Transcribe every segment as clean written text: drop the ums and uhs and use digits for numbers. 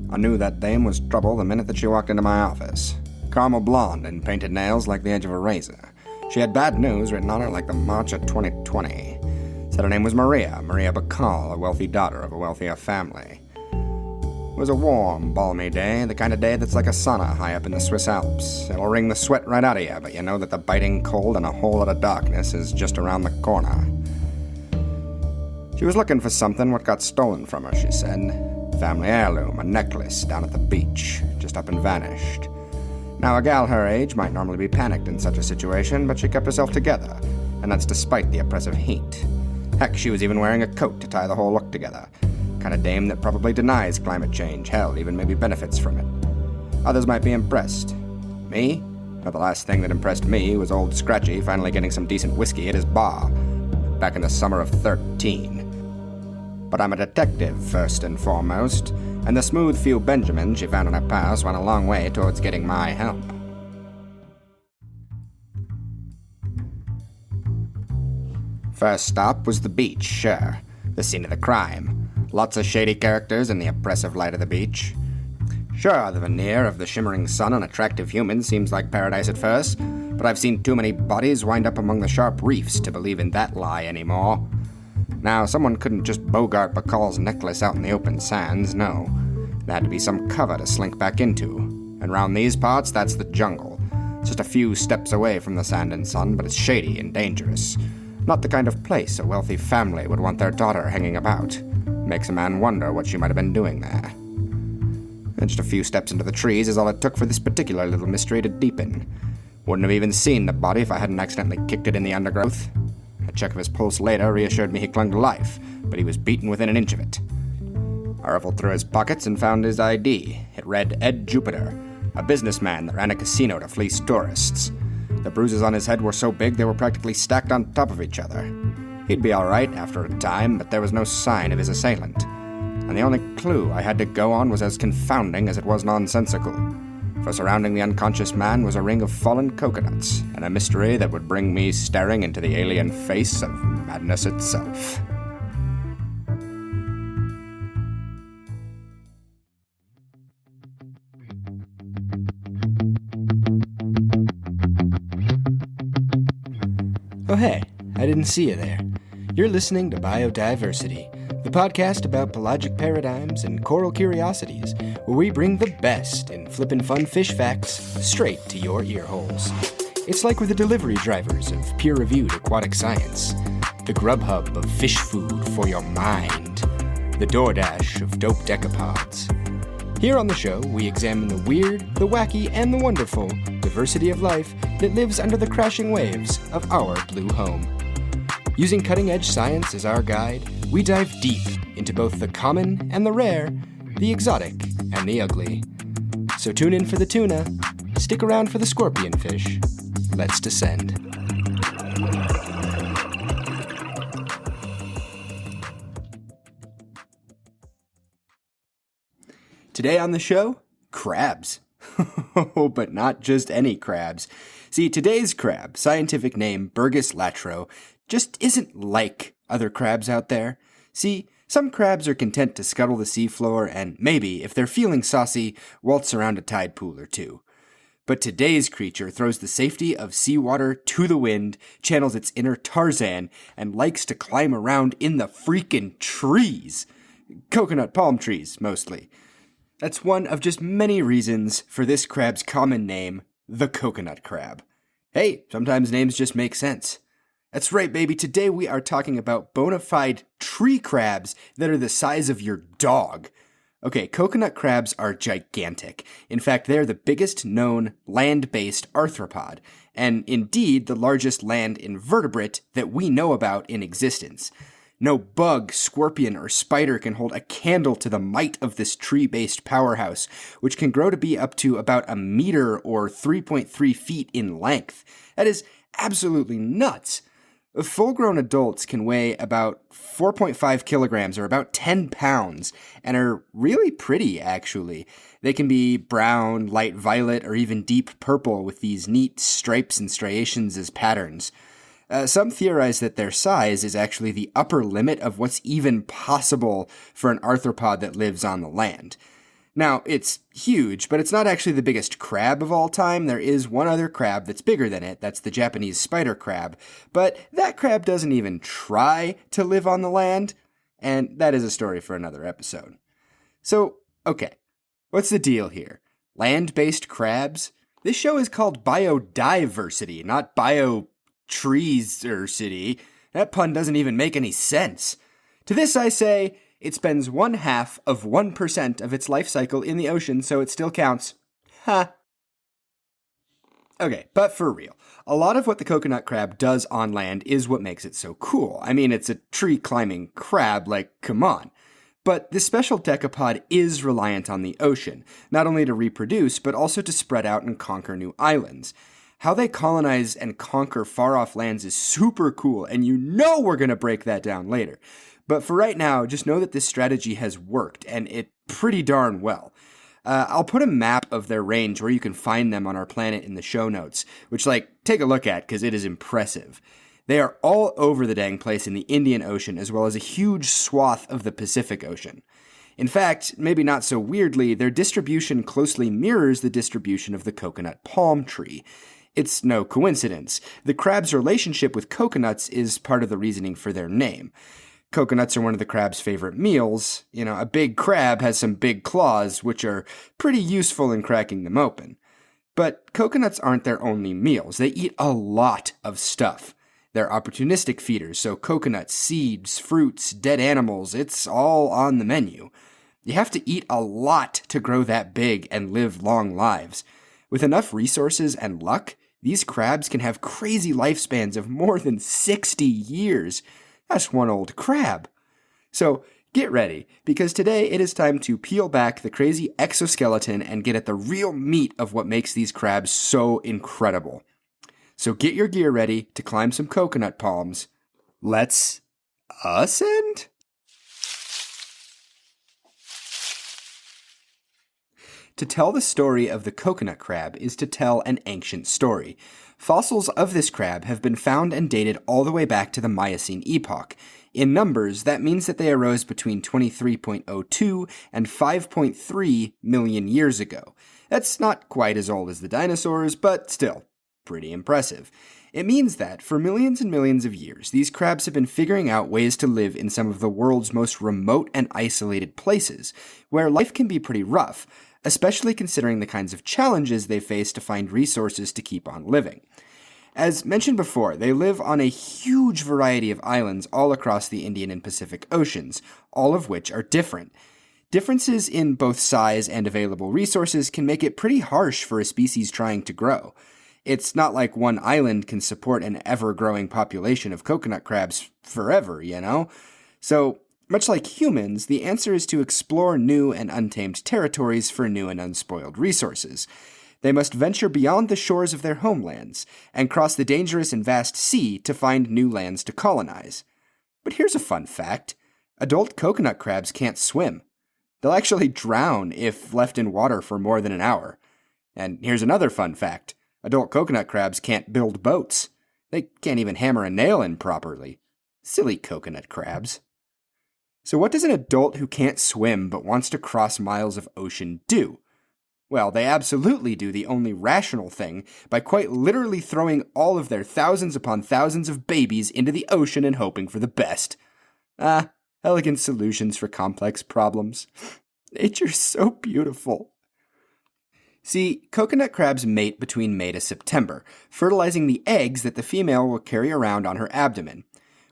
I knew that dame was trouble the minute that she walked into my office. Caramel blonde and painted nails like the edge of a razor. She had bad news written on her like the March of 2020. Said her name was Maria Bacall, a wealthy daughter of a wealthier family. It was a warm, balmy day, the kind of day that's like a sauna high up in the Swiss Alps. It'll wring the sweat right out of you, but you know that the biting cold and a whole lot of darkness is just around the corner. She was looking for something what got stolen from her, she said. Family heirloom, a necklace down at the beach, just up and vanished. Now, a gal her age might normally be panicked in such a situation, but she kept herself together, and that's despite the oppressive heat. Heck, she was even wearing a coat to tie the whole look together. Kind of dame that probably denies climate change, hell, even maybe benefits from it. Others might be impressed. Me? Well, the last thing that impressed me was old Scratchy finally getting some decent whiskey at his bar, back in the summer of 13. But I'm a detective, first and foremost, and the smooth few Benjamins she found in her past went a long way towards getting my help. First stop was the beach, sure. The scene of the crime. Lots of shady characters in the oppressive light of the beach. Sure, the veneer of the shimmering sun on attractive humans seems like paradise at first, but I've seen too many bodies wind up among the sharp reefs to believe in that lie anymore. Now, someone couldn't just bogart Bacall's necklace out in the open sands, no. There had to be some cover to slink back into. And round these parts, that's the jungle. Just a few steps away from the sand and sun, but it's shady and dangerous. Not the kind of place a wealthy family would want their daughter hanging about. Makes a man wonder what she might have been doing there. And just a few steps into the trees is all it took for this particular little mystery to deepen. Wouldn't have even seen the body if I hadn't accidentally kicked it in the undergrowth. A check of his pulse later reassured me he clung to life, but he was beaten within an inch of it. I riffled through his pockets and found his ID. It read Ed Jupiter, a businessman that ran a casino to fleece tourists. The bruises on his head were so big they were practically stacked on top of each other. He'd be all right after a time, but there was no sign of his assailant. And the only clue I had to go on was as confounding as it was nonsensical. For surrounding the unconscious man was a ring of fallen coconuts, and a mystery that would bring me staring into the alien face of madness itself. Oh hey, I didn't see you there. You're listening to Bio-Diversity, the podcast about pelagic paradigms and coral curiosities, where we bring the best in flippin' fun fish facts straight to your ear holes. It's like we're the delivery drivers of peer-reviewed aquatic science, the Grubhub of fish food for your mind, the DoorDash of dope decapods. Here on the show, we examine the weird, the wacky, and the wonderful diversity of life that lives under the crashing waves of our blue home. Using cutting-edge science as our guide, we dive deep into both the common and the rare, the exotic and the ugly. So tune in for the tuna, stick around for the scorpionfish. Let's descend. Today on the show, crabs. But not just any crabs. See, today's crab, scientific name Burgess latro, just isn't like other crabs out there. See, some crabs are content to scuttle the seafloor and maybe, if they're feeling saucy, waltz around a tide pool or two. But today's creature throws the safety of seawater to the wind, channels its inner Tarzan, and likes to climb around in the freaking trees. Coconut palm trees, mostly. That's one of just many reasons for this crab's common name, the coconut crab. Hey, sometimes names just make sense. That's right, baby. Today we are talking about bona fide tree crabs that are the size of your dog. Okay, coconut crabs are gigantic. In fact, they're the biggest known land-based arthropod, and indeed the largest land invertebrate that we know about in existence. No bug, scorpion, or spider can hold a candle to the might of this tree-based powerhouse, which can grow to be up to about a meter or 3.3 feet in length. That is absolutely nuts. Full-grown adults can weigh about 4.5 kilograms or about 10 pounds and are really pretty, actually. They can be brown, light violet, or even deep purple with these neat stripes and striations as patterns. Some theorize that their size is actually the upper limit of what's even possible for an arthropod that lives on the land. Now, it's huge, but it's not actually the biggest crab of all time. There is one other crab that's bigger than it. That's the Japanese spider crab. But that crab doesn't even try to live on the land, and that is a story for another episode. So, okay, what's the deal here? Land-based crabs? This show is called Bio-DIVE-rsity, not Bio-Trees-rsity. That pun doesn't even make any sense. To this I say, it spends 1/2 of 1% of its life cycle in the ocean, so it still counts. Ha! Okay, but for real, a lot of what the coconut crab does on land is what makes it so cool. I mean, it's a tree-climbing crab, like, come on. But this special decapod is reliant on the ocean, not only to reproduce, but also to spread out and conquer new islands. How they colonize and conquer far-off lands is super cool, and you know we're going to break that down later. But for right now, just know that this strategy has worked, and it pretty darn well. I'll put a map of their range where you can find them on our planet in the show notes, which, take a look at, because it is impressive. They are all over the dang place in the Indian Ocean, as well as a huge swath of the Pacific Ocean. In fact, maybe not so weirdly, their distribution closely mirrors the distribution of the coconut palm tree. It's no coincidence. The crab's relationship with coconuts is part of the reasoning for their name. Coconuts are one of the crab's favorite meals. You know, a big crab has some big claws, which are pretty useful in cracking them open. But coconuts aren't their only meals. They eat a lot of stuff. They're opportunistic feeders, so coconuts, seeds, fruits, dead animals, it's all on the menu. You have to eat a lot to grow that big and live long lives. With enough resources and luck, these crabs can have crazy lifespans of more than 60 years. That's one old crab. So get ready, because today it is time to peel back the crazy exoskeleton and get at the real meat of what makes these crabs so incredible. So get your gear ready to climb some coconut palms. Let's ascend? To tell the story of the coconut crab is to tell an ancient story. Fossils of this crab have been found and dated all the way back to the Miocene epoch. In numbers, that means that they arose between 23.02 and 5.3 million years ago. That's not quite as old as the dinosaurs, but still, pretty impressive. It means that, for millions and millions of years, these crabs have been figuring out ways to live in some of the world's most remote and isolated places, where life can be pretty rough, especially considering the kinds of challenges they face to find resources to keep on living. As mentioned before, they live on a huge variety of islands all across the Indian and Pacific Oceans, all of which are different. Differences in both size and available resources can make it pretty harsh for a species trying to grow. It's not like one island can support an ever-growing population of coconut crabs forever, you know? So, much like humans, the answer is to explore new and untamed territories for new and unspoiled resources. They must venture beyond the shores of their homelands and cross the dangerous and vast sea to find new lands to colonize. But here's a fun fact. Adult coconut crabs can't swim. They'll actually drown if left in water for more than an hour. And here's another fun fact. Adult coconut crabs can't build boats. They can't even hammer a nail in properly. Silly coconut crabs. So what does an adult who can't swim but wants to cross miles of ocean do? Well, they absolutely do the only rational thing by quite literally throwing all of their thousands upon thousands of babies into the ocean and hoping for the best. Elegant solutions for complex problems. Nature's so beautiful. See, coconut crabs mate between May to September, fertilizing the eggs that the female will carry around on her abdomen.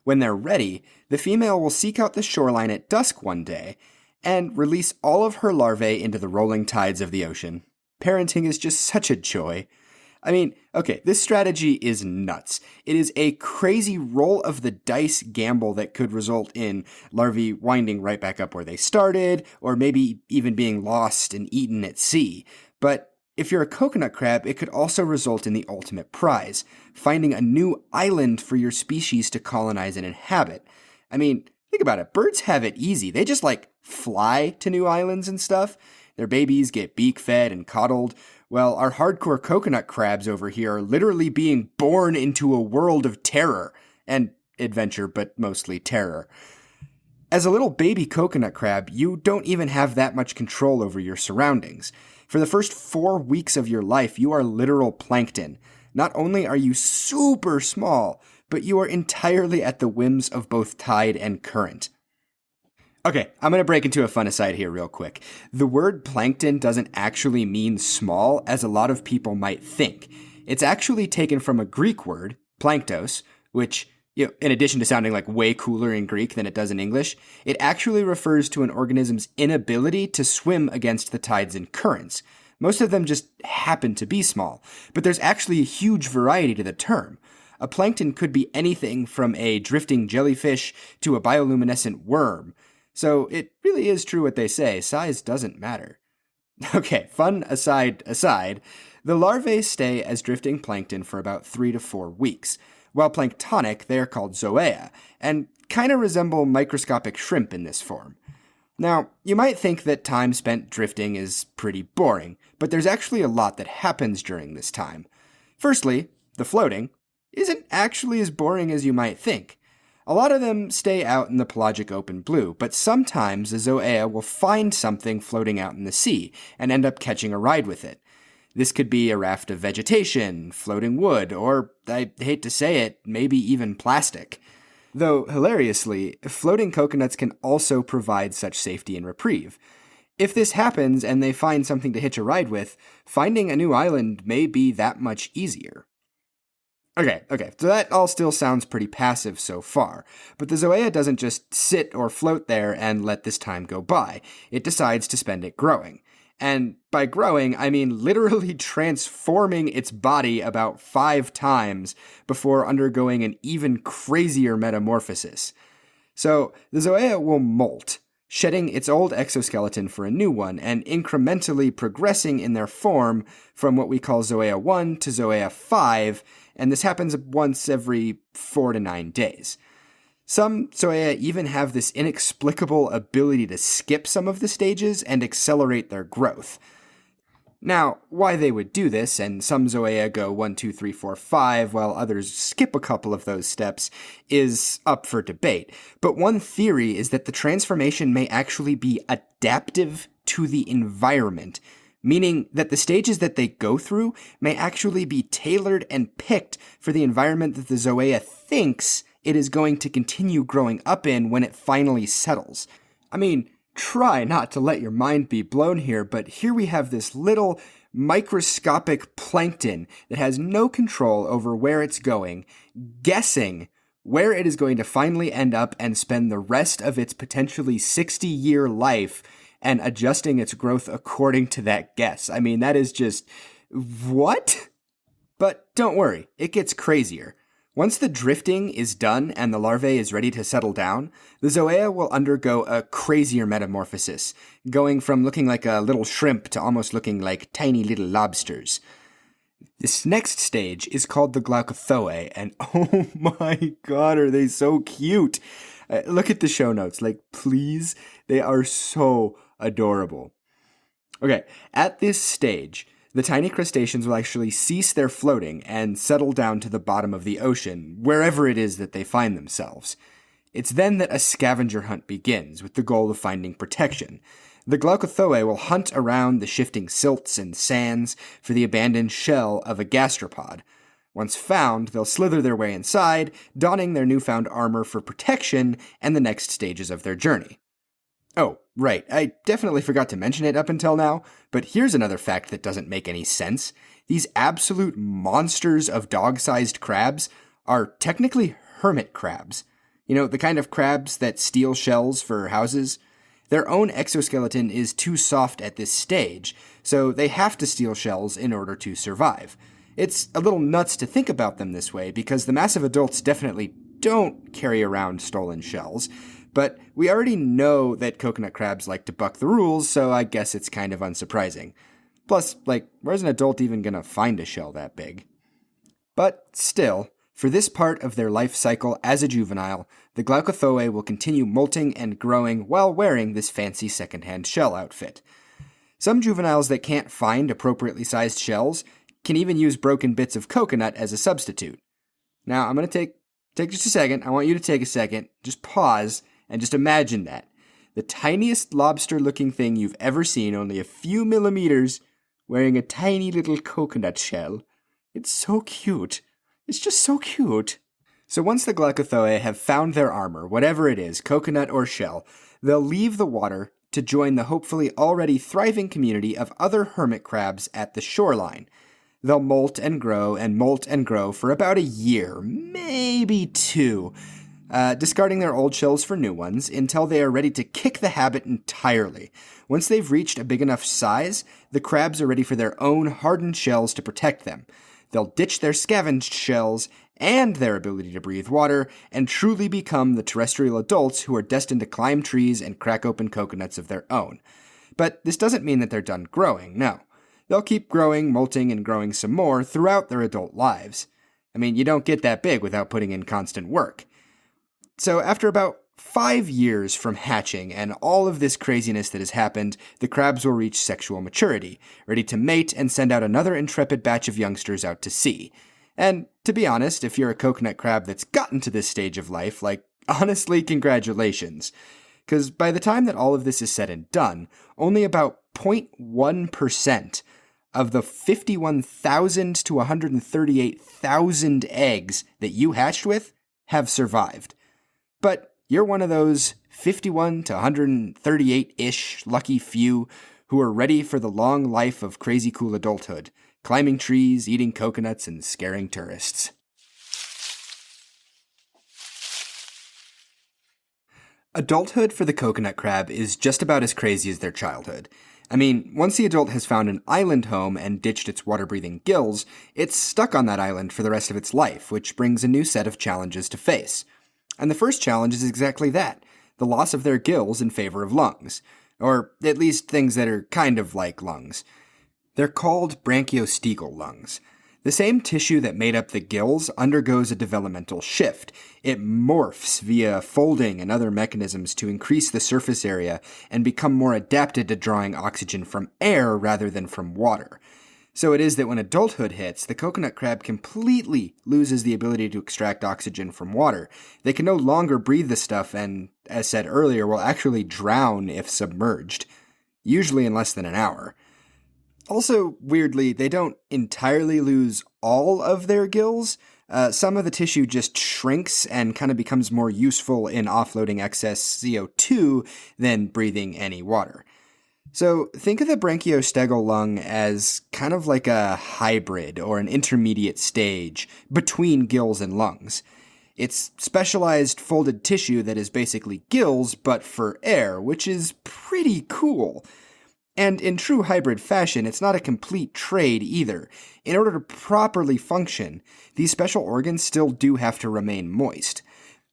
When they're ready, the female will seek out the shoreline at dusk one day and release all of her larvae into the rolling tides of the ocean. Parenting is just such a joy. I mean, okay, this strategy is nuts. It is a crazy roll of the dice gamble that could result in larvae winding right back up where they started, or maybe even being lost and eaten at sea. But if you're a coconut crab, it could also result in the ultimate prize, finding a new island for your species to colonize and inhabit. I mean, think about it. Birds have it easy. They just, fly to new islands and stuff. Their babies get beak-fed and coddled. Well, our hardcore coconut crabs over here are literally being born into a world of terror and adventure, but mostly terror. As a little baby coconut crab, you don't even have that much control over your surroundings. For the first 4 weeks of your life, you are literal plankton. Not only are you super small, but you are entirely at the whims of both tide and current. Okay, I'm going to break into a fun aside here real quick. The word plankton doesn't actually mean small, as a lot of people might think. It's actually taken from a Greek word, planktos, which, in addition to sounding like way cooler in Greek than it does in English, it actually refers to an organism's inability to swim against the tides and currents. Most of them just happen to be small, but there's actually a huge variety to the term. A plankton could be anything from a drifting jellyfish to a bioluminescent worm. So it really is true what they say, size doesn't matter. Okay, fun aside, the larvae stay as drifting plankton for about 3 to 4 weeks. While planktonic, they are called zoea, and kind of resemble microscopic shrimp in this form. Now, you might think that time spent drifting is pretty boring, but there's actually a lot that happens during this time. Firstly, the floating isn't actually as boring as you might think. A lot of them stay out in the pelagic open blue, but sometimes a zoea will find something floating out in the sea and end up catching a ride with it. This could be a raft of vegetation, floating wood, or, I hate to say it, maybe even plastic. Though, hilariously, floating coconuts can also provide such safety and reprieve. If this happens and they find something to hitch a ride with, finding a new island may be that much easier. Okay, so that all still sounds pretty passive so far, but the zoea doesn't just sit or float there and let this time go by. It decides to spend it growing. And by growing, I mean literally transforming its body about 5 times before undergoing an even crazier metamorphosis. So the zoea will molt, shedding its old exoskeleton for a new one and incrementally progressing in their form from what we call zoea 1 to zoea 5, and this happens once every 4 to 9 days. Some zoea even have this inexplicable ability to skip some of the stages and accelerate their growth. Now, why they would do this, and some zoea go 1, 2, 3, 4, 5, while others skip a couple of those steps, is up for debate. But one theory is that the transformation may actually be adaptive to the environment, meaning that the stages that they go through may actually be tailored and picked for the environment that the zoea thinks it is going to continue growing up in when it finally settles. I mean, try not to let your mind be blown here, but here we have this little microscopic plankton that has no control over where it's going, guessing where it is going to finally end up and spend the rest of its potentially 60-year life and adjusting its growth according to that guess. I mean, that is just... what? But don't worry, it gets crazier. Once the drifting is done and the larvae is ready to settle down, the zoea will undergo a crazier metamorphosis, going from looking like a little shrimp to almost looking like tiny little lobsters. This next stage is called the Glaucothoe, and oh my god, are they so cute! Look at the show notes, please, they are so adorable. Okay, at this stage, the tiny crustaceans will actually cease their floating and settle down to the bottom of the ocean, wherever it is that they find themselves. It's then that a scavenger hunt begins, with the goal of finding protection. The Glaucothoe will hunt around the shifting silts and sands for the abandoned shell of a gastropod. Once found, they'll slither their way inside, donning their newfound armor for protection and the next stages of their journey. Oh, right, I definitely forgot to mention it up until now, but here's another fact that doesn't make any sense. These absolute monsters of dog-sized crabs are technically hermit crabs. You know, the kind of crabs that steal shells for houses? Their own exoskeleton is too soft at this stage, so they have to steal shells in order to survive. It's a little nuts to think about them this way, because the massive adults definitely don't carry around stolen shells, but we already know that coconut crabs like to buck the rules, so I guess it's kind of unsurprising. Plus, where's an adult even gonna find a shell that big? But still, for this part of their life cycle as a juvenile, the Glaucothoe will continue molting and growing while wearing this fancy secondhand shell outfit. Some juveniles that can't find appropriately sized shells can even use broken bits of coconut as a substitute. Now, I'm going to take just a second. I want you to take a second, just pause, And just imagine that. The tiniest lobster-looking thing you've ever seen, only a few millimeters, wearing a tiny little coconut shell. It's so cute. It's just so cute. So once the Glaucothoe have found their armor, whatever it is, coconut or shell, they'll leave the water to join the hopefully already thriving community of other hermit crabs at the shoreline. They'll molt and grow for about a year, maybe 2, discarding their old shells for new ones until they are ready to kick the habit entirely. Once they've reached a big enough size, the crabs are ready for their own hardened shells to protect them. They'll ditch their scavenged shells and their ability to breathe water and truly become the terrestrial adults who are destined to climb trees and crack open coconuts of their own. But this doesn't mean that they're done growing, no. They'll keep growing, molting, and growing some more throughout their adult lives. I mean, you don't get that big without putting in constant work. So after about 5 years from hatching and all of this craziness that has happened, the crabs will reach sexual maturity, ready to mate and send out another intrepid batch of youngsters out to sea. And to be honest, if you're a coconut crab that's gotten to this stage of life, honestly, congratulations. Because by the time that all of this is said and done, only about 0.1% of the 51,000 to 138,000 eggs that you hatched with have survived. But you're one of those 51 to 138-ish lucky few who are ready for the long life of crazy cool adulthood, climbing trees, eating coconuts, and scaring tourists. Adulthood for the coconut crab is just about as crazy as their childhood. I mean, once the adult has found an island home and ditched its water-breathing gills, it's stuck on that island for the rest of its life, which brings a new set of challenges to face. And the first challenge is exactly that, the loss of their gills in favor of lungs. Or at least things that are kind of like lungs. They're called branchiostegal lungs. The same tissue that made up the gills undergoes a developmental shift. It morphs via folding and other mechanisms to increase the surface area and become more adapted to drawing oxygen from air rather than from water. So it is that when adulthood hits, the coconut crab completely loses the ability to extract oxygen from water. They can no longer breathe the stuff and, as said earlier, will actually drown if submerged, usually in less than an hour. Also, weirdly, they don't entirely lose all of their gills. Some of the tissue just shrinks and kind of becomes more useful in offloading excess CO2 than breathing any water. So think of the branchiostegal lung as kind of like a hybrid or an intermediate stage between gills and lungs. It's specialized folded tissue that is basically gills but for air, which is pretty cool. And in true hybrid fashion, it's not a complete trade either. In order to properly function, these special organs still do have to remain moist.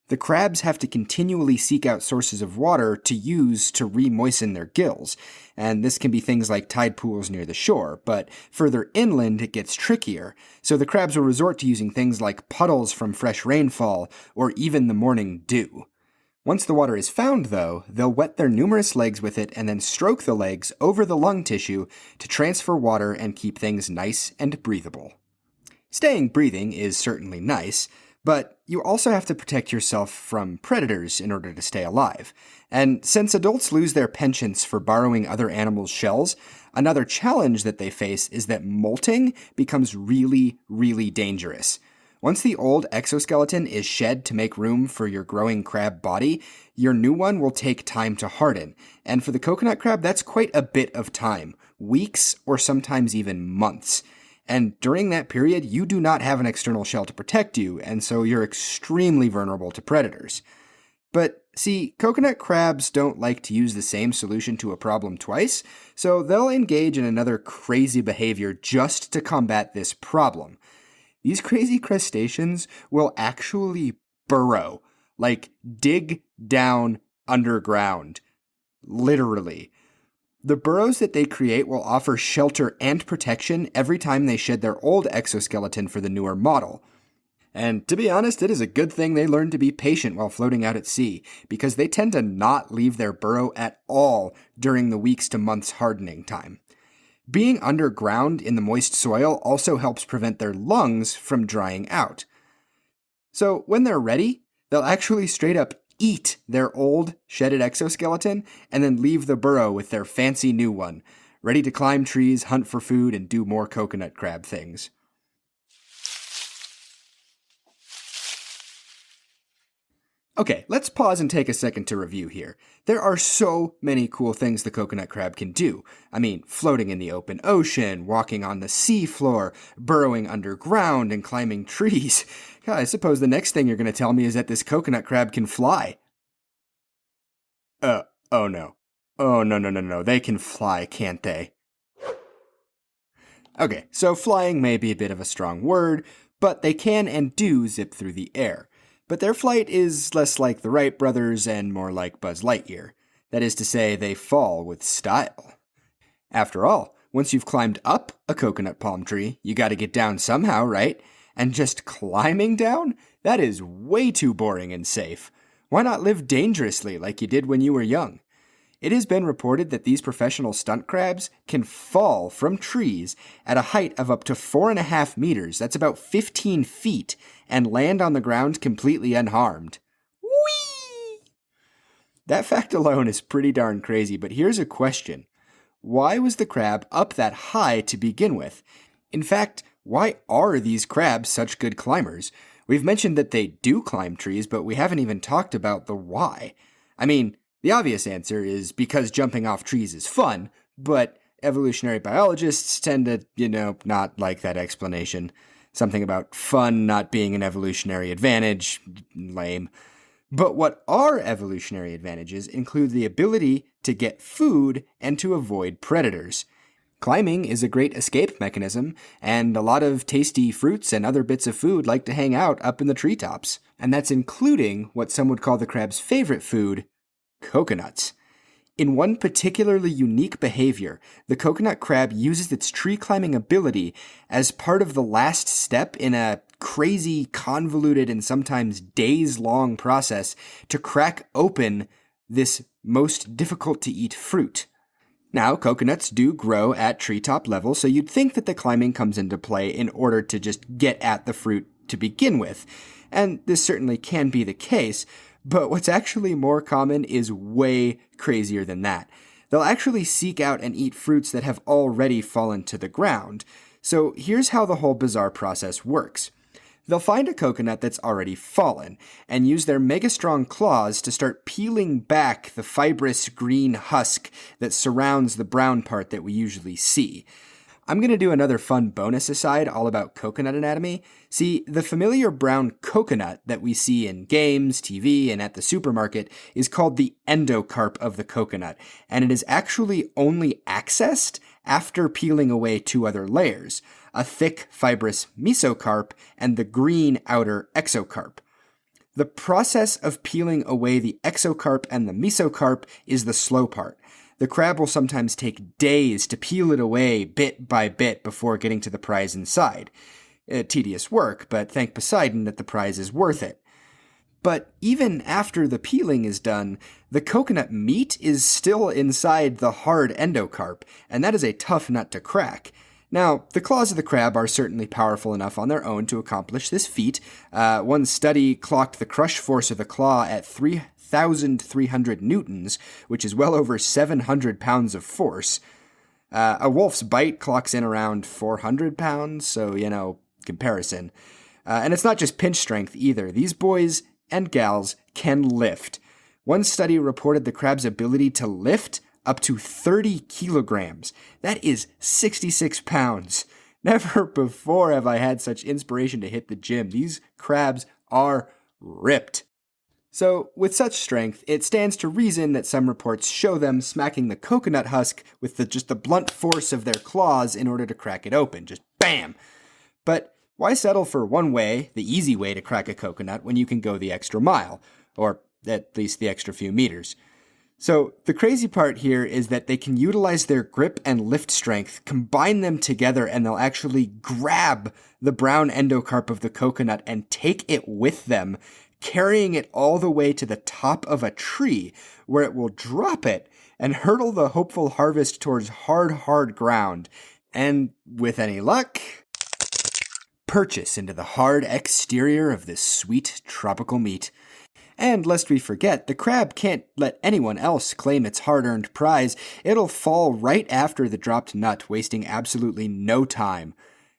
The crabs have to continually seek out sources of water to use to re-moisten their gills, and this can be things like tide pools near the shore, but further inland it gets trickier, so the crabs will resort to using things like puddles from fresh rainfall, or even the morning dew. Once the water is found, though, they'll wet their numerous legs with it and then stroke the legs over the lung tissue to transfer water and keep things nice and breathable. Staying breathing is certainly nice, but you also have to protect yourself from predators in order to stay alive. And since adults lose their penchants for borrowing other animals' shells, another challenge that they face is that molting becomes really, really dangerous. Once the old exoskeleton is shed to make room for your growing crab body, your new one will take time to harden. And for the coconut crab, that's quite a bit of time, weeks or sometimes even months. And during that period, you do not have an external shell to protect you, and so you're extremely vulnerable to predators. But see, coconut crabs don't like to use the same solution to a problem twice, so they'll engage in another crazy behavior just to combat this problem. These crazy crustaceans will actually burrow, dig down underground. Literally. The burrows that they create will offer shelter and protection every time they shed their old exoskeleton for the newer model. And to be honest, it is a good thing they learn to be patient while floating out at sea, because they tend to not leave their burrow at all during the weeks to months hardening time. Being underground in the moist soil also helps prevent their lungs from drying out. So when they're ready, they'll actually straight up eat their old, shedded exoskeleton and then leave the burrow with their fancy new one, ready to climb trees, hunt for food, and do more coconut crab things. Okay, let's pause and take a second to review here. There are so many cool things the coconut crab can do. I mean, floating in the open ocean, walking on the seafloor, burrowing underground, and climbing trees. God, I suppose the next thing you're going to tell me is that this coconut crab can fly. Oh no. Oh, no. They can fly, can't they? Okay, so flying may be a bit of a strong word, but they can and do zip through the air. But their flight is less like the Wright brothers and more like Buzz Lightyear. That is to say, they fall with style. After all, once you've climbed up a coconut palm tree, you gotta get down somehow, right? And just climbing down? That is way too boring and safe. Why not live dangerously like you did when you were young? It has been reported that these professional stunt crabs can fall from trees at a height of up to 4.5 meters, that's about 15 feet, and land on the ground completely unharmed. Whee! That fact alone is pretty darn crazy, but here's a question. Why was the crab up that high to begin with? In fact, why are these crabs such good climbers? We've mentioned that they do climb trees, but we haven't even talked about the why. I mean, the obvious answer is because jumping off trees is fun, but evolutionary biologists tend to, not like that explanation. Something about fun not being an evolutionary advantage. Lame. But what are evolutionary advantages include the ability to get food and to avoid predators. Climbing is a great escape mechanism, and a lot of tasty fruits and other bits of food like to hang out up in the treetops. And that's including what some would call the crab's favorite food, coconuts. In one particularly unique behavior, the coconut crab uses its tree climbing ability as part of the last step in a crazy, convoluted, and sometimes days-long process to crack open this most difficult-to-eat fruit. Now, coconuts do grow at treetop level, so you'd think that the climbing comes into play in order to just get at the fruit to begin with. And this certainly can be the case, but what's actually more common is way crazier than that. They'll actually seek out and eat fruits that have already fallen to the ground. So here's how the whole bizarre process works. They'll find a coconut that's already fallen and use their mega-strong claws to start peeling back the fibrous green husk that surrounds the brown part that we usually see. I'm going to do another fun bonus aside all about coconut anatomy. See, the familiar brown coconut that we see in games, TV, and at the supermarket is called the endocarp of the coconut, and it is actually only accessed after peeling away two other layers, a thick, fibrous mesocarp and the green outer exocarp. The process of peeling away the exocarp and the mesocarp is the slow part. The crab will sometimes take days to peel it away bit by bit before getting to the prize inside. Tedious work, but thank Poseidon that the prize is worth it. But even after the peeling is done, the coconut meat is still inside the hard endocarp, and that is a tough nut to crack. Now, the claws of the crab are certainly powerful enough on their own to accomplish this feat. One study clocked the crush force of the claw at 3,300 newtons, which is well over 700 pounds of force. A wolf's bite clocks in around 400 pounds, so, comparison. And it's not just pinch strength either. These boys and gals can lift. One study reported the crab's ability to lift up to 30 kilograms. That is 66 pounds. Never before have I had such inspiration to hit the gym. These crabs are ripped. So, with such strength, it stands to reason that some reports show them smacking the coconut husk with just the blunt force of their claws in order to crack it open. Just bam! But why settle for one way, the easy way to crack a coconut, when you can go the extra mile? Or at least the extra few meters. So, the crazy part here is that they can utilize their grip and lift strength, combine them together, and they'll actually grab the brown endocarp of the coconut and take it with them, carrying it all the way to the top of a tree, where it will drop it and hurtle the hopeful harvest towards hard ground, and, with any luck, purchase into the hard exterior of this sweet tropical meat. And lest we forget, the crab can't let anyone else claim its hard-earned prize. It'll fall right after the dropped nut, wasting absolutely no time.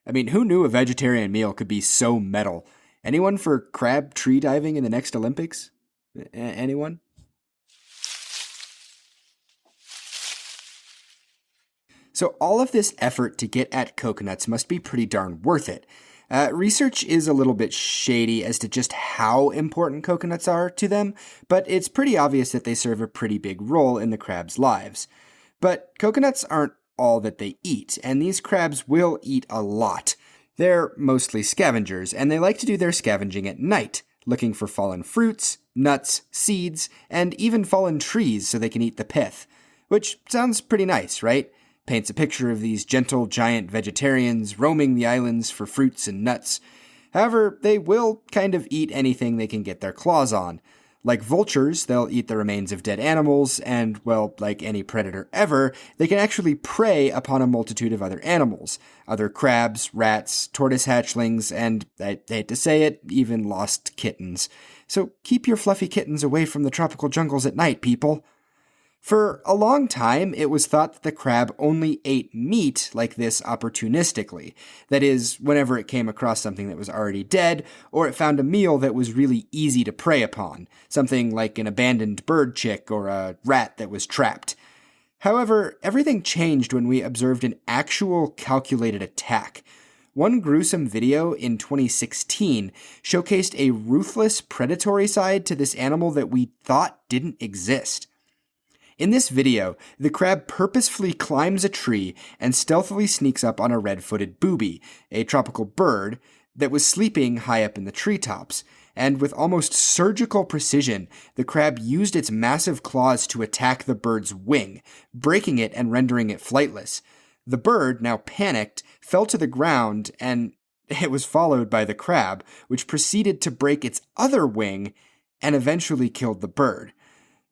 I mean, who knew a vegetarian meal could be so metal? Anyone for crab tree diving in the next Olympics? Anyone? So all of this effort to get at coconuts must be pretty darn worth it. Research is a little bit shady as to just how important coconuts are to them, but it's pretty obvious that they serve a pretty big role in the crabs' lives. But coconuts aren't all that they eat, and these crabs will eat a lot. They're mostly scavengers, and they like to do their scavenging at night, looking for fallen fruits, nuts, seeds, and even fallen trees so they can eat the pith. Which sounds pretty nice, right? Paints a picture of these gentle giant vegetarians roaming the islands for fruits and nuts. However, they will kind of eat anything they can get their claws on. Like vultures, they'll eat the remains of dead animals, and, well, like any predator ever, they can actually prey upon a multitude of other animals. Other crabs, rats, tortoise hatchlings, and, I hate to say it, even lost kittens. So keep your fluffy kittens away from the tropical jungles at night, people. For a long time, it was thought that the crab only ate meat like this opportunistically. That is, whenever it came across something that was already dead, or it found a meal that was really easy to prey upon, something like an abandoned bird chick or a rat that was trapped. However, everything changed when we observed an actual calculated attack. One gruesome video in 2016 showcased a ruthless predatory side to this animal that we thought didn't exist. In this video, the crab purposefully climbs a tree and stealthily sneaks up on a red-footed booby, a tropical bird, that was sleeping high up in the treetops. And with almost surgical precision, the crab used its massive claws to attack the bird's wing, breaking it and rendering it flightless. The bird, now panicked, fell to the ground, and it was followed by the crab, which proceeded to break its other wing and eventually killed the bird.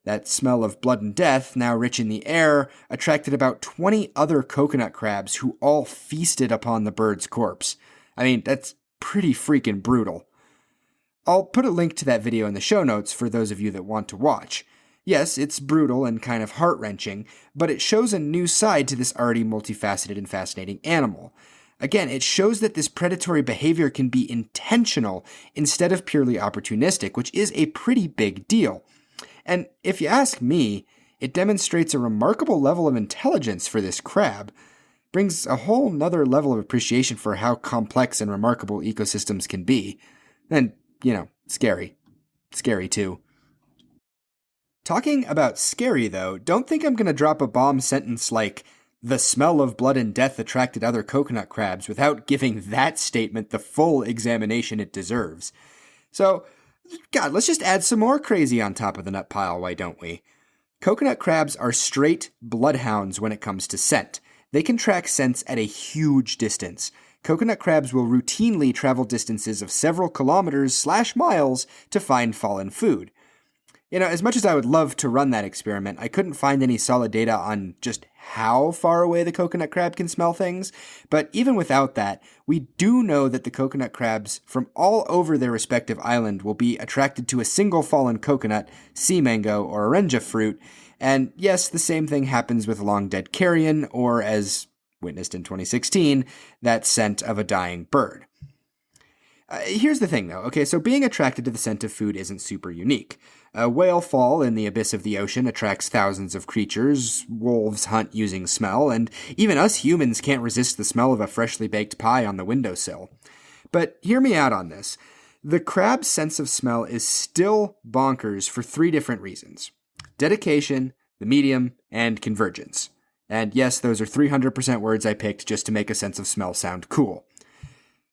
That smell of blood and death, now rich in the air, attracted about 20 other coconut crabs who all feasted upon the bird's corpse. I mean, that's pretty freaking brutal. I'll put a link to that video in the show notes for those of you that want to watch. Yes, it's brutal and kind of heart-wrenching, but it shows a new side to this already multifaceted and fascinating animal. Again, it shows that this predatory behavior can be intentional instead of purely opportunistic, which is a pretty big deal. And if you ask me, it demonstrates a remarkable level of intelligence for this crab, brings a whole nother level of appreciation for how complex and remarkable ecosystems can be. And, scary. Scary too. Talking about scary though, don't think I'm gonna drop a bomb sentence like, "The smell of blood and death attracted other coconut crabs," without giving that statement the full examination it deserves. So, God, let's just add some more crazy on top of the nut pile, why don't we? Coconut crabs are straight bloodhounds when it comes to scent. They can track scents at a huge distance. Coconut crabs will routinely travel distances of several kilometers/miles to find fallen food. As much as I would love to run that experiment, I couldn't find any solid data on just how far away the coconut crab can smell things. But even without that, we do know that the coconut crabs from all over their respective island will be attracted to a single fallen coconut, sea mango, or orange fruit. And yes, the same thing happens with long-dead carrion, or as witnessed in 2016, that scent of a dying bird. Here's the thing, though. Okay, so being attracted to the scent of food isn't super unique. A whale fall in the abyss of the ocean attracts thousands of creatures, wolves hunt using smell, and even us humans can't resist the smell of a freshly baked pie on the windowsill. But hear me out on this. The crab's sense of smell is still bonkers for 3 different reasons. Dedication, the medium, and convergence. And yes, those are 300% words I picked just to make a sense of smell sound cool.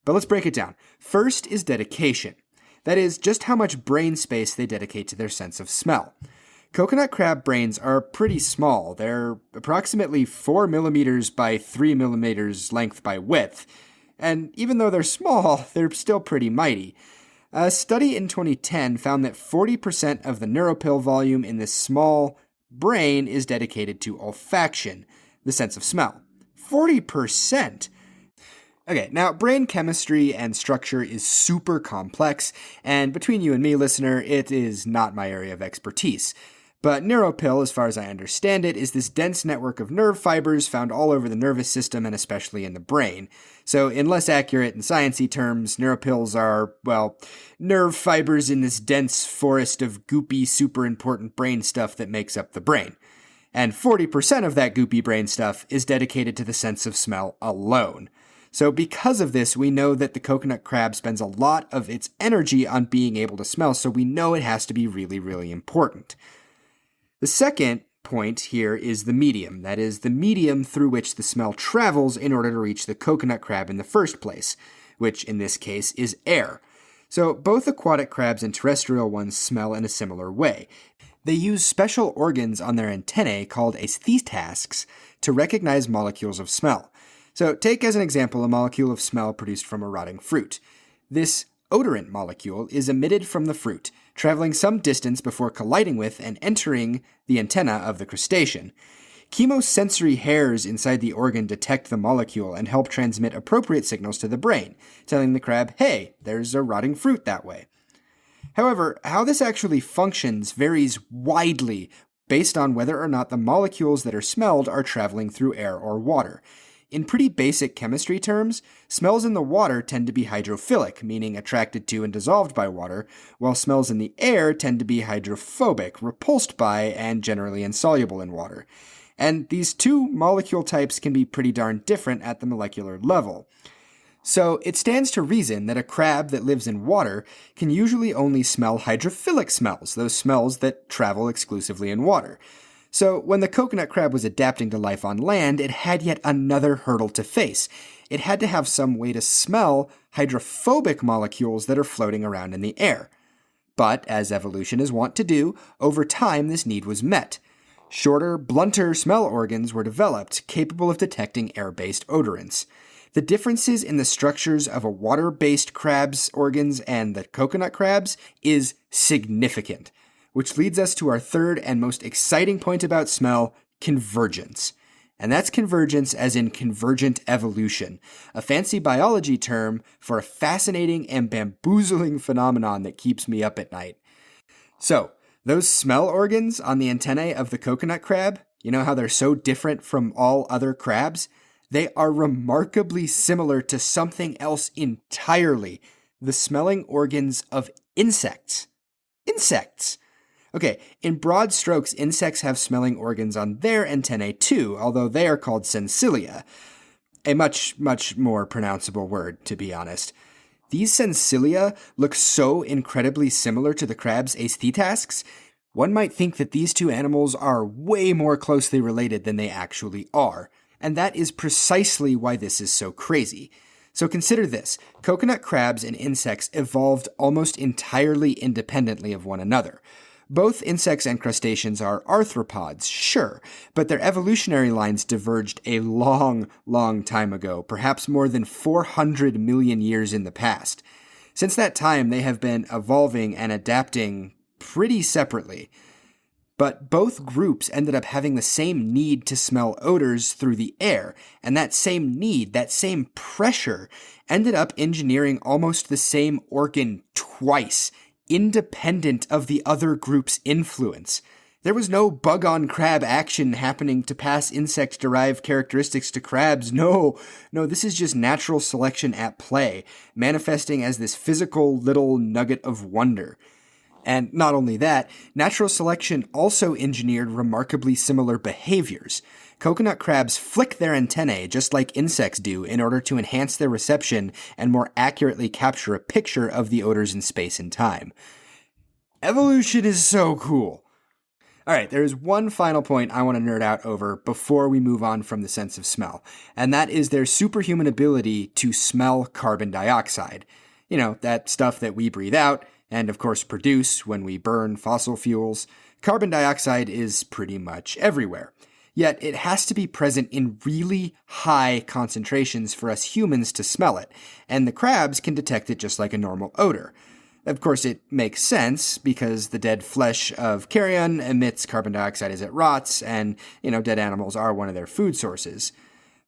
But let's break it down. First is dedication. That is, just how much brain space they dedicate to their sense of smell. Coconut crab brains are pretty small. They're approximately 4 millimeters by 3 millimeters length by width. And even though they're small, they're still pretty mighty. A study in 2010 found that 40% of the neuropil volume in this small brain is dedicated to olfaction, the sense of smell. 40%! Okay, now brain chemistry and structure is super complex, and between you and me, listener, it is not my area of expertise. But neuropil, as far as I understand it, is this dense network of nerve fibers found all over the nervous system and especially in the brain. So in less accurate and sciencey terms, neuropils are, well, nerve fibers in this dense forest of goopy, super important brain stuff that makes up the brain. And 40% of that goopy brain stuff is dedicated to the sense of smell alone. So because of this, we know that the coconut crab spends a lot of its energy on being able to smell, so we know it has to be really, really important. The second point here is the medium. That is, the medium through which the smell travels in order to reach the coconut crab in the first place, which in this case is air. So both aquatic crabs and terrestrial ones smell in a similar way. They use special organs on their antennae called esthetascs to recognize molecules of smell. So take as an example a molecule of smell produced from a rotting fruit. This odorant molecule is emitted from the fruit, traveling some distance before colliding with and entering the antenna of the crustacean. Chemosensory hairs inside the organ detect the molecule and help transmit appropriate signals to the brain, telling the crab, hey, there's a rotting fruit that way. However, how this actually functions varies widely based on whether or not the molecules that are smelled are traveling through air or water. In pretty basic chemistry terms, smells in the water tend to be hydrophilic, meaning attracted to and dissolved by water, while smells in the air tend to be hydrophobic, repulsed by, and generally insoluble in water. And these two molecule types can be pretty darn different at the molecular level. So it stands to reason that a crab that lives in water can usually only smell hydrophilic smells, those smells that travel exclusively in water. So when the coconut crab was adapting to life on land, it had yet another hurdle to face. It had to have some way to smell hydrophobic molecules that are floating around in the air. But, as evolution is wont to do, over time this need was met. Shorter, blunter smell organs were developed, capable of detecting air-based odorants. The differences in the structures of a water-based crab's organs and the coconut crab's is significant. Which leads us to our third and most exciting point about smell, convergence. And that's convergence as in convergent evolution, a fancy biology term for a fascinating and bamboozling phenomenon that keeps me up at night. So, those smell organs on the antennae of the coconut crab, you know how they're so different from all other crabs? They are remarkably similar to something else entirely, the smelling organs of insects. Insects! Okay, in broad strokes, insects have smelling organs on their antennae too, although they are called sensilia. A much, much more pronounceable word, to be honest. These sensilia look so incredibly similar to the crab's esthetascs, one might think that these two animals are way more closely related than they actually are. And that is precisely why this is so crazy. So consider this. Coconut crabs and insects evolved almost entirely independently of one another. Both insects and crustaceans are arthropods, sure, but their evolutionary lines diverged a long, long time ago, perhaps more than 400 million years in the past. Since that time, they have been evolving and adapting pretty separately. But both groups ended up having the same need to smell odors through the air, and that same need, that same pressure, ended up engineering almost the same organ twice, independent of the other group's influence. There was no bug-on-crab action happening to pass insect-derived characteristics to crabs. No, this is just natural selection at play, manifesting as this physical little nugget of wonder. And not only that, natural selection also engineered remarkably similar behaviors. Coconut crabs flick their antennae just like insects do in order to enhance their reception and more accurately capture a picture of the odors in space and time. Evolution is so cool. Alright, there is one final point I want to nerd out over before we move on from the sense of smell, and that is their superhuman ability to smell carbon dioxide. You know, that stuff that we breathe out, and of course produce when we burn fossil fuels. Carbon dioxide is pretty much everywhere. Yet it has to be present in really high concentrations for us humans to smell it, and the crabs can detect it just like a normal odor. Of course, it makes sense because the dead flesh of carrion emits carbon dioxide as it rots, and, dead animals are one of their food sources.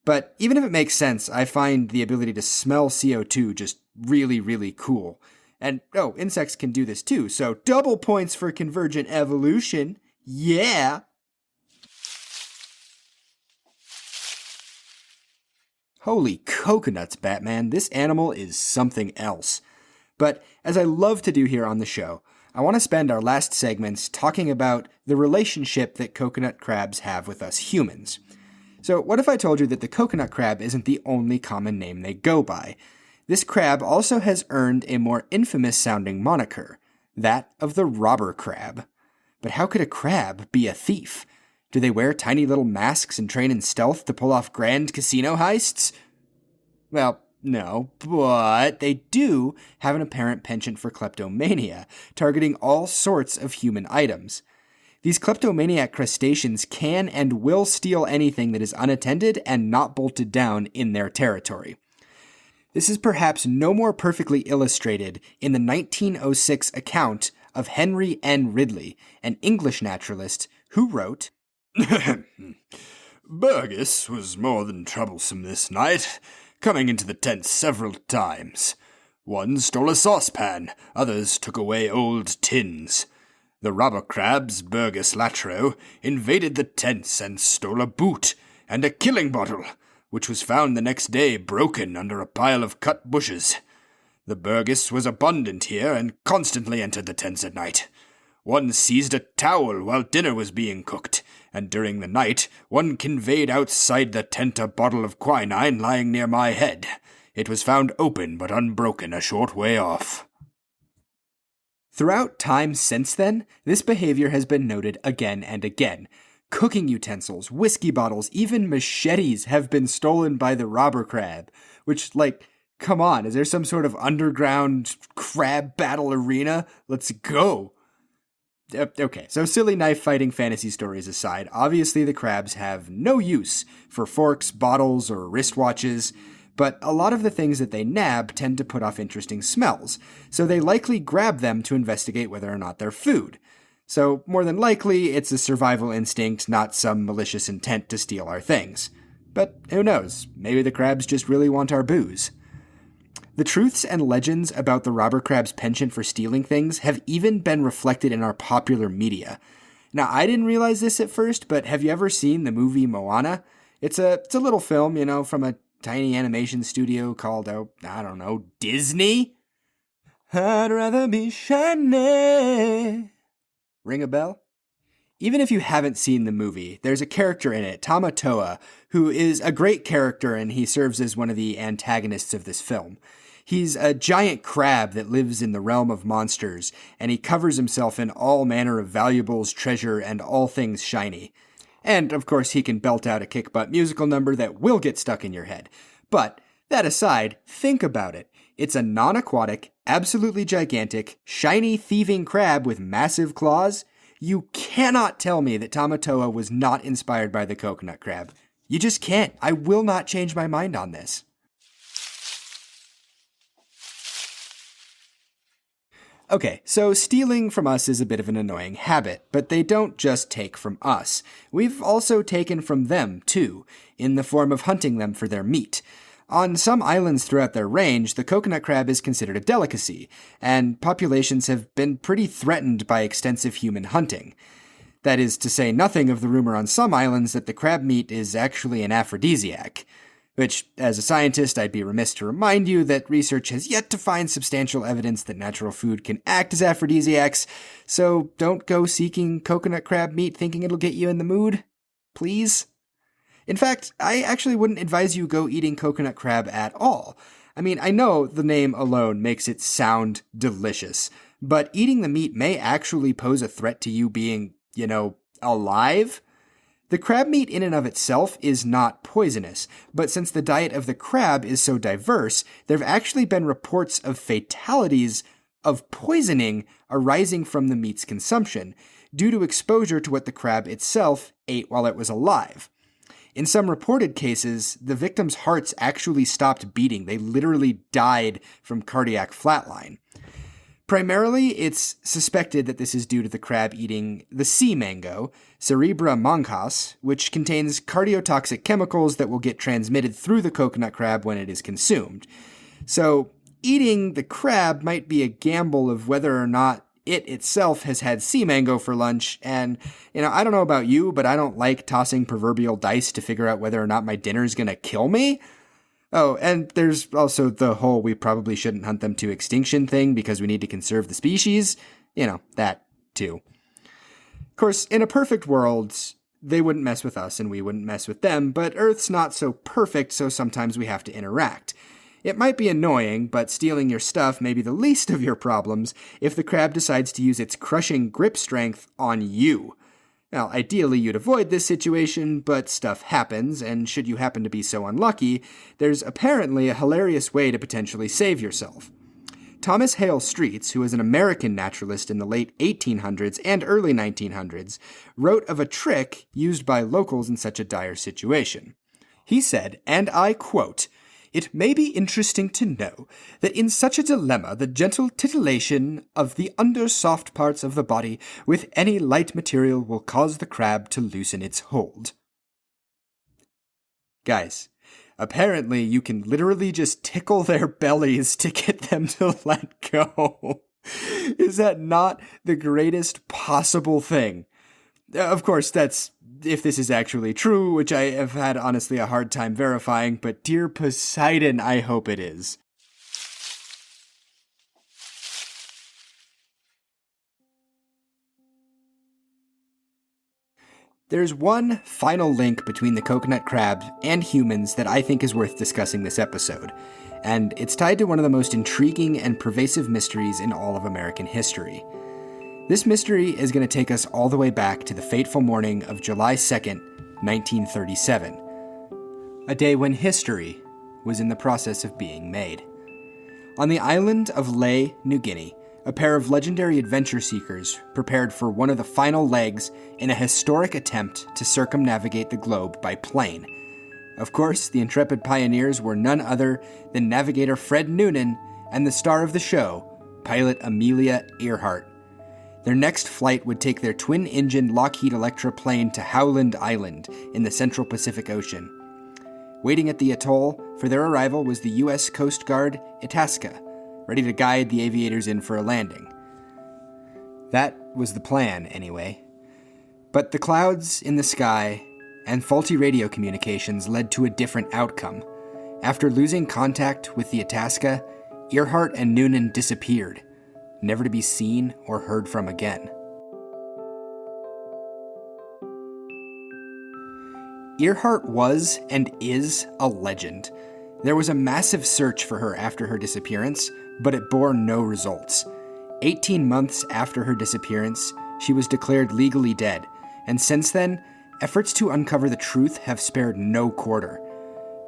But even if it makes sense, I find the ability to smell CO2 just really, really cool. And, oh, insects can do this too, so double points for convergent evolution. Yeah! Holy coconuts, Batman, this animal is something else. But as I love to do here on the show, I want to spend our last segments talking about the relationship that coconut crabs have with us humans. So what if I told you that the coconut crab isn't the only common name they go by? This crab also has earned a more infamous sounding moniker, that of the robber crab. But how could a crab be a thief? Do they wear tiny little masks and train in stealth to pull off grand casino heists? Well, no, but they do have an apparent penchant for kleptomania, targeting all sorts of human items. These kleptomaniac crustaceans can and will steal anything that is unattended and not bolted down in their territory. This is perhaps no more perfectly illustrated in the 1906 account of Henry N. Ridley, an English naturalist, who wrote, Burgess was more than troublesome this night, coming into the tent several times. One stole a saucepan, others took away old tins. The robber crabs, Burgess Latro, invaded the tents and stole a boot and a killing bottle, which was found the next day broken under a pile of cut bushes. The Burgess was abundant here and constantly entered the tents at night. One seized a towel while dinner was being cooked, and during the night one conveyed outside the tent a bottle of quinine lying near my head. It was found open but unbroken a short way off. Throughout time since then, this behavior has been noted again and again. Cooking utensils, whiskey bottles, even machetes have been stolen by the robber crab. Which, come on, is there some sort of underground crab battle arena? Let's go! Okay, so silly knife-fighting fantasy stories aside, obviously the crabs have no use for forks, bottles, or wristwatches, but a lot of the things that they nab tend to put off interesting smells, so they likely grab them to investigate whether or not they're food. So, more than likely, it's a survival instinct, not some malicious intent to steal our things. But who knows, maybe the crabs just really want our booze. The truths and legends about the robber crab's penchant for stealing things have even been reflected in our popular media. Now, I didn't realize this at first, but have you ever seen the movie Moana? It's a little film, from a tiny animation studio called, Disney? I'd rather be shiny. Ring a bell? Even if you haven't seen the movie, there's a character in it, Tamatoa, who is a great character and he serves as one of the antagonists of this film. He's a giant crab that lives in the realm of monsters, and he covers himself in all manner of valuables, treasure, and all things shiny. And, of course, he can belt out a kick-butt musical number that will get stuck in your head. But, that aside, think about it. It's a non-aquatic, absolutely gigantic, shiny thieving crab with massive claws. You cannot tell me that Tamatoa was not inspired by the coconut crab. You just can't. I will not change my mind on this. Okay, so stealing from us is a bit of an annoying habit, but they don't just take from us. We've also taken from them, too, in the form of hunting them for their meat. On some islands throughout their range, the coconut crab is considered a delicacy, and populations have been pretty threatened by extensive human hunting. That is to say nothing of the rumor on some islands that the crab meat is actually an aphrodisiac. Which, as a scientist, I'd be remiss to remind you that research has yet to find substantial evidence that natural food can act as aphrodisiacs, so don't go seeking coconut crab meat thinking it'll get you in the mood. Please? In fact, I actually wouldn't advise you go eating coconut crab at all. I mean, I know the name alone makes it sound delicious, but eating the meat may actually pose a threat to you being, alive. The crab meat in and of itself is not poisonous, but since the diet of the crab is so diverse, there have actually been reports of fatalities of poisoning arising from the meat's consumption, due to exposure to what the crab itself ate while it was alive. In some reported cases, the victims' hearts actually stopped beating. They literally died from cardiac flatline. Primarily, it's suspected that this is due to the crab eating the sea mango, Cerebra mangas, which contains cardiotoxic chemicals that will get transmitted through the coconut crab when it is consumed. So, eating the crab might be a gamble of whether or not it itself has had sea mango for lunch, and, I don't know about you, but I don't like tossing proverbial dice to figure out whether or not my dinner's gonna kill me. Oh, and there's also the whole we probably shouldn't hunt them to extinction thing because we need to conserve the species. That too. Of course, in a perfect world, they wouldn't mess with us and we wouldn't mess with them, but Earth's not so perfect, so sometimes we have to interact. It might be annoying, but stealing your stuff may be the least of your problems if the crab decides to use its crushing grip strength on you. Now, ideally, you'd avoid this situation, but stuff happens, and should you happen to be so unlucky, there's apparently a hilarious way to potentially save yourself. Thomas Hale Streets, who was an American naturalist in the late 1800s and early 1900s, wrote of a trick used by locals in such a dire situation. He said, and I quote, "It may be interesting to know that in such a dilemma the gentle titillation of the under soft parts of the body with any light material will cause the crab to loosen its hold." Guys, apparently you can literally just tickle their bellies to get them to let go. Is that not the greatest possible thing? Of course, that's if this is actually true, which I have had honestly a hard time verifying, but dear Poseidon, I hope it is. There's one final link between the coconut crab and humans that I think is worth discussing this episode, and it's tied to one of the most intriguing and pervasive mysteries in all of American history. This mystery is going to take us all the way back to the fateful morning of July 2nd, 1937, a day when history was in the process of being made. On the island of Lae, New Guinea, a pair of legendary adventure seekers prepared for one of the final legs in a historic attempt to circumnavigate the globe by plane. Of course, the intrepid pioneers were none other than navigator Fred Noonan and the star of the show, pilot Amelia Earhart. Their next flight would take their twin-engined Lockheed Electra plane to Howland Island in the central Pacific Ocean. Waiting at the atoll for their arrival was the U.S. Coast Guard Itasca, ready to guide the aviators in for a landing. That was the plan, anyway. But the clouds in the sky and faulty radio communications led to a different outcome. After losing contact with the Itasca, Earhart and Noonan disappeared, never to be seen or heard from again. Earhart was and is a legend. There was a massive search for her after her disappearance, but it bore no results. 18 months after her disappearance, she was declared legally dead, and since then, efforts to uncover the truth have spared no quarter.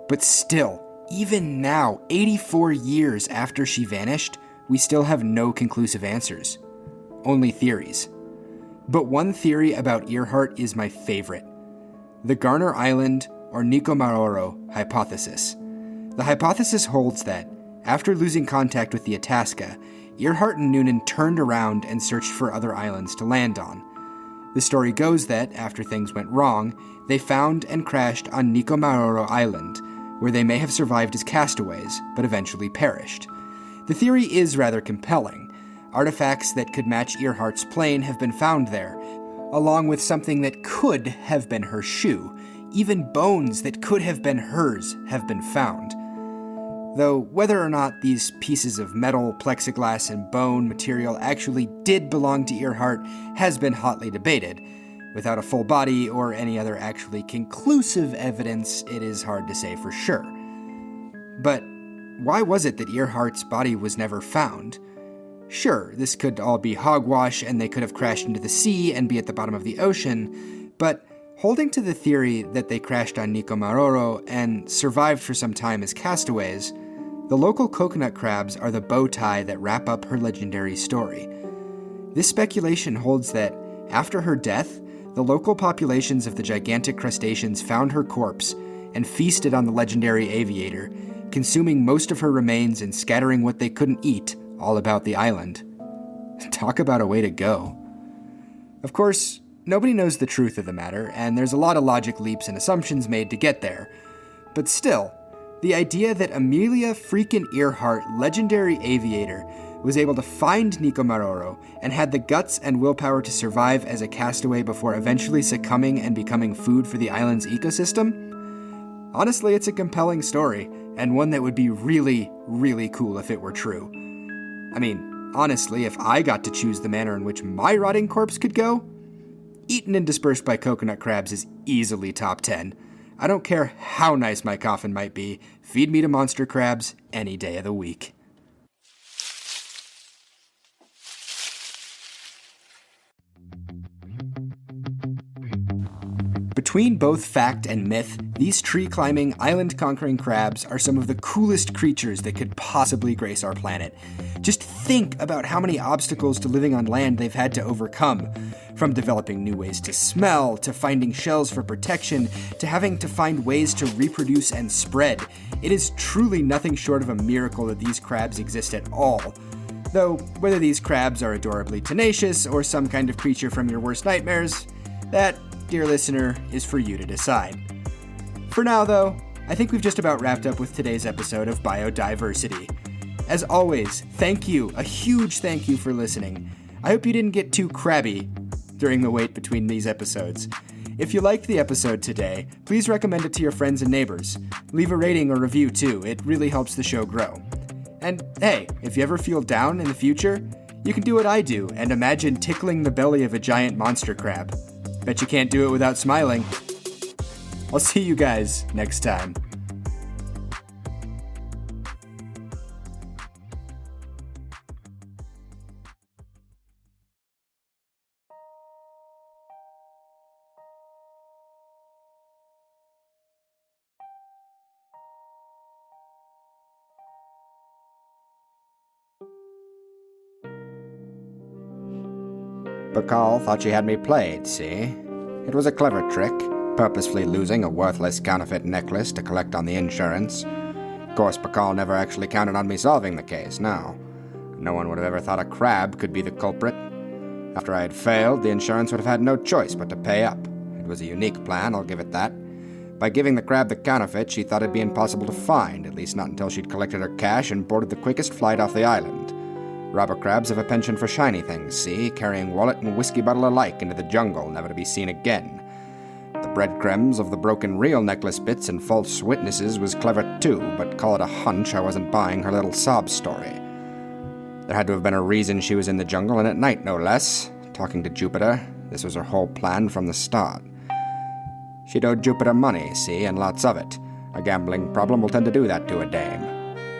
But still, even now, 84 years after she vanished, we still have no conclusive answers. Only theories. But one theory about Earhart is my favorite. The Garner Island or Nikomaroro hypothesis. The hypothesis holds that, after losing contact with the Itasca, Earhart and Noonan turned around and searched for other islands to land on. The story goes that, after things went wrong, they found and crashed on Nikomaroro Island, where they may have survived as castaways, but eventually perished. The theory is rather compelling. Artifacts that could match Earhart's plane have been found there, along with something that could have been her shoe. Even bones that could have been hers have been found. Though whether or not these pieces of metal, plexiglass, and bone material actually did belong to Earhart has been hotly debated. Without a full body or any other actually conclusive evidence, it is hard to say for sure. But why was it that Earhart's body was never found? Sure, this could all be hogwash and they could have crashed into the sea and be at the bottom of the ocean, but holding to the theory that they crashed on Nikomaroro and survived for some time as castaways, the local coconut crabs are the bow tie that wrap up her legendary story. This speculation holds that, after her death, the local populations of the gigantic crustaceans found her corpse and feasted on the legendary aviator, consuming most of her remains and scattering what they couldn't eat all about the island. Talk about a way to go. Of course, nobody knows the truth of the matter, and there's a lot of logic leaps and assumptions made to get there. But still, the idea that Amelia freaking Earhart, legendary aviator, was able to find Nico Maroro and had the guts and willpower to survive as a castaway before eventually succumbing and becoming food for the island's ecosystem? Honestly, it's a compelling story, and one that would be really, really cool if it were true. I mean, honestly, if I got to choose the manner in which my rotting corpse could go, eaten and dispersed by coconut crabs is easily top 10. I don't care how nice my coffin might be, feed me to monster crabs any day of the week. Between both fact and myth, these tree-climbing, island-conquering crabs are some of the coolest creatures that could possibly grace our planet. Just think about how many obstacles to living on land they've had to overcome. From developing new ways to smell, to finding shells for protection, to having to find ways to reproduce and spread. It is truly nothing short of a miracle that these crabs exist at all. Though, whether these crabs are adorably tenacious or some kind of creature from your worst nightmares, that, dear listener, is for you to decide. For now, though, I think we've just about wrapped up with today's episode of Bio-Diversity. As always, thank you, a huge thank you for listening. I hope you didn't get too crabby during the wait between these episodes. If you liked the episode today, please recommend it to your friends and neighbors. Leave a rating or review too, it really helps the show grow. And hey, if you ever feel down in the future, you can do what I do and imagine tickling the belly of a giant monster crab. Bet you can't do it without smiling. I'll see you guys next time. Bacall thought she had me played, see? It was a clever trick, purposefully losing a worthless counterfeit necklace to collect on the insurance. Of course, Bacall never actually counted on me solving the case, no. No one would have ever thought a crab could be the culprit. After I had failed, the insurance would have had no choice but to pay up. It was a unique plan, I'll give it that. By giving the crab the counterfeit, she thought it'd be impossible to find, at least not until she'd collected her cash and boarded the quickest flight off the island. Robber crabs have a penchant for shiny things, see, carrying wallet and whiskey bottle alike into the jungle, never to be seen again. The breadcrumbs of the broken real necklace bits and false witnesses was clever too, but call it a hunch, I wasn't buying her little sob story. There had to have been a reason she was in the jungle, and at night no less, talking to Jupiter. This was her whole plan from the start. She'd owed Jupiter money, see, and lots of it. A gambling problem will tend to do that to a dame.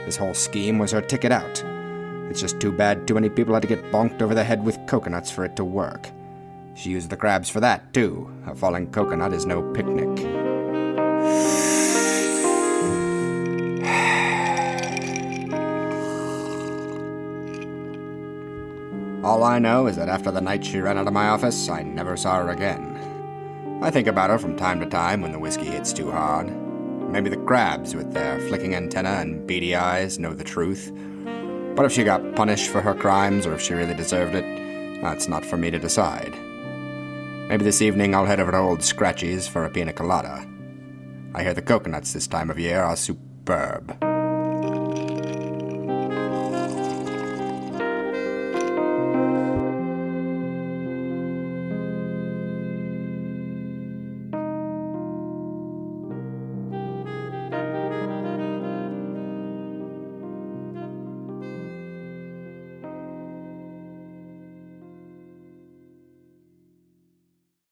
This whole scheme was her ticket out. It's just too bad too many people had to get bonked over the head with coconuts for it to work. She used the crabs for that, too. A falling coconut is no picnic. All I know is that after the night she ran out of my office, I never saw her again. I think about her from time to time when the whiskey hits too hard. Maybe the crabs, with their flicking antenna and beady eyes, know the truth. But if she got punished for her crimes, or if she really deserved it, that's not for me to decide. Maybe this evening I'll head over to Old Scratchy's for a pina colada. I hear the coconuts this time of year are superb.